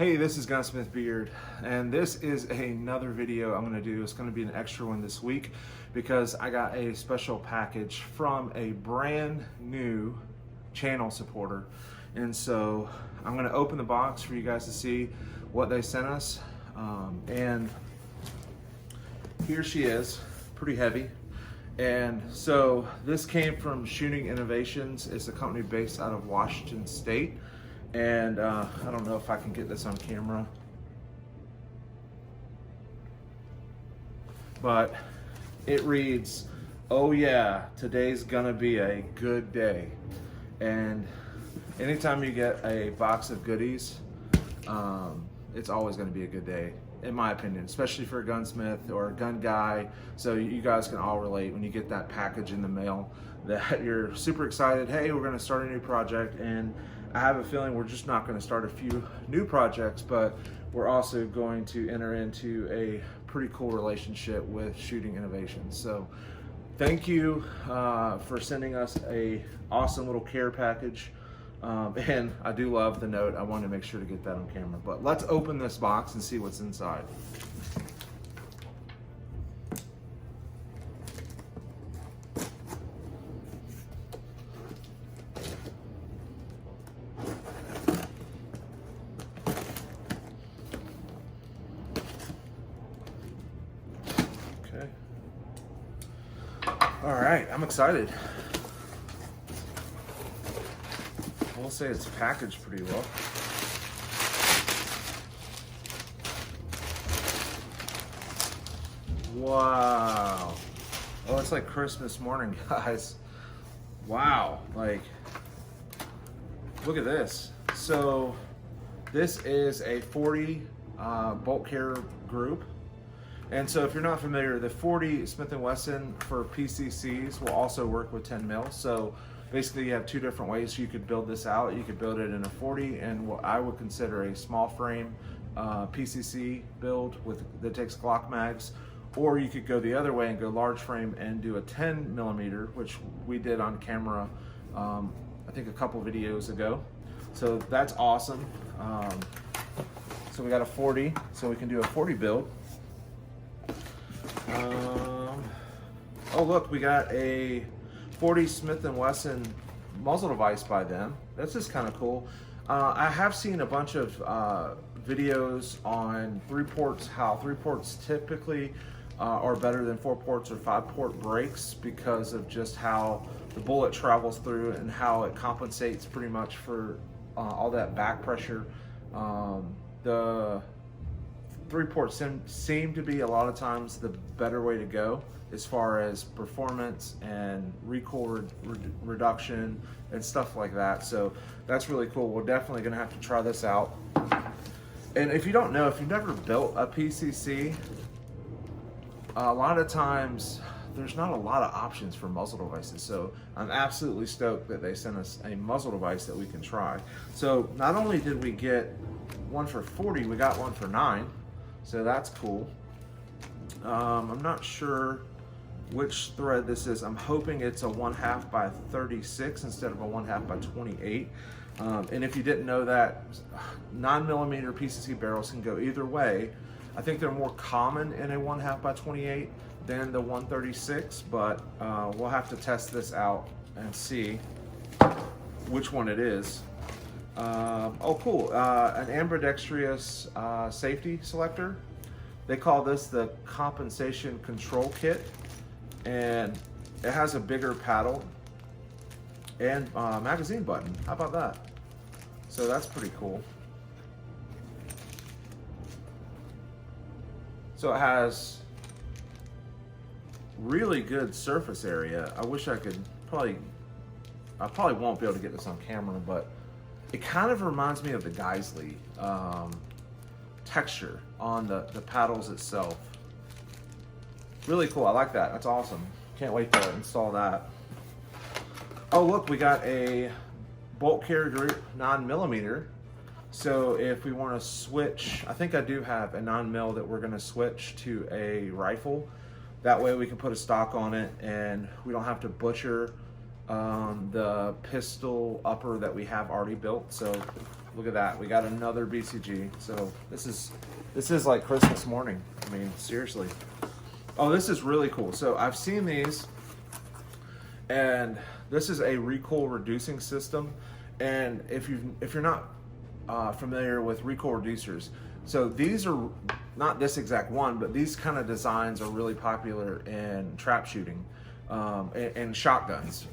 Hey, this is GunsmithBeard, and this is another video I'm going to do. It's going to be an extra one this week because I got a special package from a brand new channel supporter. And so I'm going to open the box for you guys to see what they sent us. And here she is, pretty heavy. And so this came from Shooting Innovations. It's a company based out of Washington State. And I don't know if I can get this on camera, but it reads, "Oh yeah, today's gonna be a good day." And anytime you get a box of goodies, it's always gonna be a good day, in my opinion, especially for a gunsmith or a gun guy. So you guys can all relate when you get that package in the mail that you're super excited. Hey, we're gonna start a new project, and I have a feeling we're just not going to start a few new projects, but we're also going to enter into a pretty cool relationship with Shooting Innovations. So thank you for sending us a awesome little care package. And I do love the note. I wanted to make sure to get that on camera. But let's open this box and see what's inside. Okay. All right, I'm excited. We'll say it's packaged pretty well. Wow. Oh, it's like Christmas morning, guys. Wow, like, look at this. So this is a 40 bolt carrier group. And so if you're not familiar, the 40 Smith & Wesson for PCCs will also work with 10 mil. So basically you have two different ways you could build this out. You could build it in a 40 and what I would consider a small frame PCC build that takes Glock mags, or you could go the other way and go large frame and do a 10 millimeter, which we did on camera, I think a couple videos ago. So that's awesome. So we got a 40, so we can do a 40 build. Oh look, we got a 40 Smith & Wesson muzzle device by them. That's just kind of cool. I have seen a bunch of videos on 3-ports, how 3-ports typically are better than 4-ports or 5-port brakes because of just how the bullet travels through and how it compensates pretty much for all that back pressure. The 3-ports seem to be a lot of times the better way to go as far as performance and recoil reduction and stuff like that. So that's really cool. We're definitely gonna have to try this out. And if you don't know, if you've never built a PCC, a lot of times there's not a lot of options for muzzle devices. So I'm absolutely stoked that they sent us a muzzle device that we can try. So not only did we get one for 40, we got one for 9. So that's cool. I'm not sure which thread this is. I'm hoping it's a 1/2 by 36 instead of a 1/2 by 28. And if you didn't know that, 9mm PCC barrels can go either way. I think they're more common in a 1/2 by 28 than the 136, but we'll have to test this out and see which one it is. Oh cool, an ambidextrous safety selector. They call this the compensation control kit, and it has a bigger paddle and magazine button. How about that? So that's pretty cool. So it has really good surface area. I wish I could I probably won't be able to get this on camera, but it kind of reminds me of the Geisley texture on the paddles itself. Really cool, I like that, that's awesome. Can't wait to install that. Oh look, we got a bolt carrier group 9mm. So if we want to switch, I think I do have a 9mm that we're going to switch to a rifle. That way we can put a stock on it and we don't have to butcher the pistol upper that we have already built. So look at that. We got another BCG. So this is like Christmas morning. I mean, seriously. Oh, this is really cool. So I've seen these, and this is a recoil reducing system. And if you're not familiar with recoil reducers, so these are not this exact one, but these kind of designs are really popular in trap shooting and shotguns.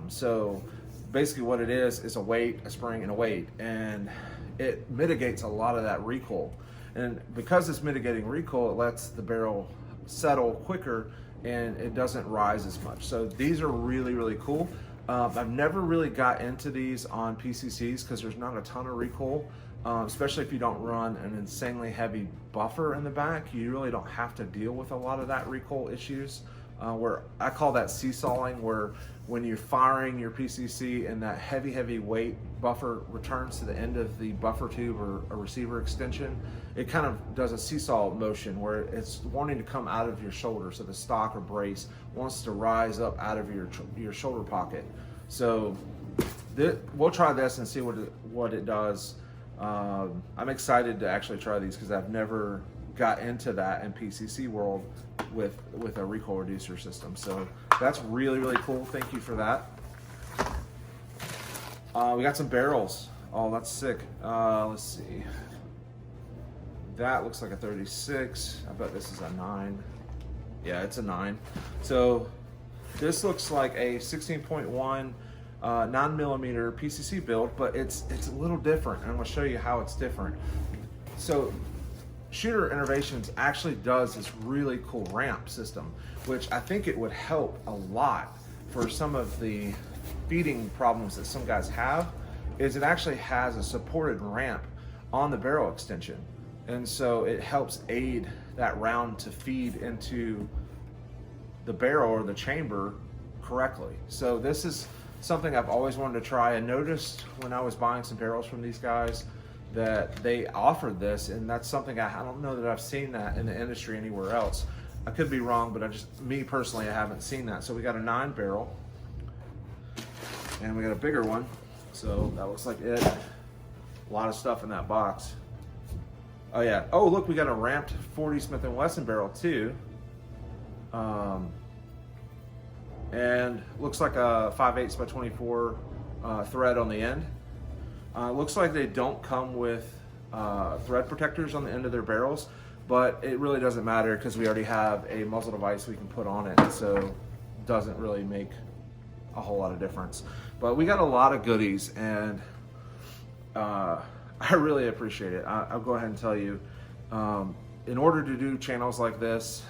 So basically what it is a weight, a spring, and a weight, and it mitigates a lot of that recoil. And because it's mitigating recoil, it lets the barrel settle quicker and it doesn't rise as much. So these are really, really cool. I've never really got into these on PCCs because there's not a ton of recoil, especially if you don't run an insanely heavy buffer in the back. You really don't have to deal with a lot of that recoil issues. Where I call that seesawing, where when you're firing your PCC and that heavy weight buffer returns to the end of the buffer tube or a receiver extension, it kind of does a seesaw motion where it's wanting to come out of your shoulder. So the stock or brace wants to rise up out of your shoulder pocket. So we'll try this and see what it does. I'm excited to actually try these because I've never got into that in PCC world with a recoil reducer system. So that's really, really cool. Thank you for that. We got some barrels. Oh, that's sick. Let's see. That looks like a 36. I bet this is a 9. Yeah, it's a 9. So this looks like a 16.1 9mm PCC build, but it's a little different, and I'm going to show you how it's different. So Shooter Innovations actually does this really cool ramp system, which I think it would help a lot for some of the feeding problems that some guys have. Is it actually has a supported ramp on the barrel extension, and so it helps aid that round to feed into the barrel or the chamber correctly. So this is something I've always wanted to try. I noticed when I was buying some barrels from these guys that they offered this, and that's something I don't know that I've seen that in the industry anywhere else. I could be wrong, but me personally, I haven't seen that. So we got a 9 barrel, and we got a bigger one. So that looks like it. A lot of stuff in that box. Oh yeah. Oh look, we got a ramped 40 Smith & Wesson barrel too. And looks like a 5/8 by 24 thread on the end. Looks like they don't come with thread protectors on the end of their barrels, but it really doesn't matter because we already have a muzzle device we can put on it, so it doesn't really make a whole lot of difference. But we got a lot of goodies, and I really appreciate it. I'll go ahead and tell you, in order to do channels like this,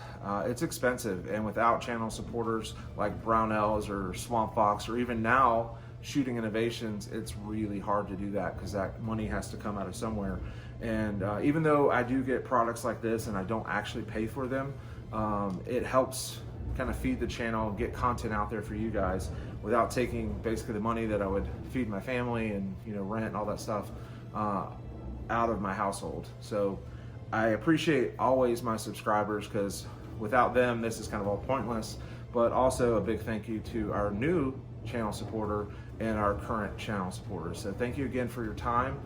it's expensive, and without channel supporters like Brownells or Swamp Fox, or even now Shooting Innovations, it's really hard to do that because that money has to come out of somewhere. And even though I do get products like this and I don't actually pay for them, it helps kind of feed the channel, get content out there for you guys without taking basically the money that I would feed my family and rent and all that stuff out of my household. So I appreciate always my subscribers, because without them this is kind of all pointless. But also a big thank you to our new channel supporter and our current channel supporters. So thank you again for your time.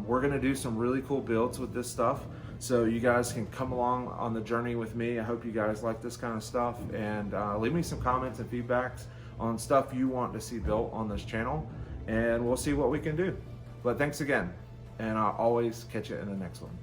We're gonna do some really cool builds with this stuff, so you guys can come along on the journey with me. I hope you guys like this kind of stuff, and leave me some comments and feedbacks on stuff you want to see built on this channel, and we'll see what we can do. But thanks again, and I'll always catch you in the next one.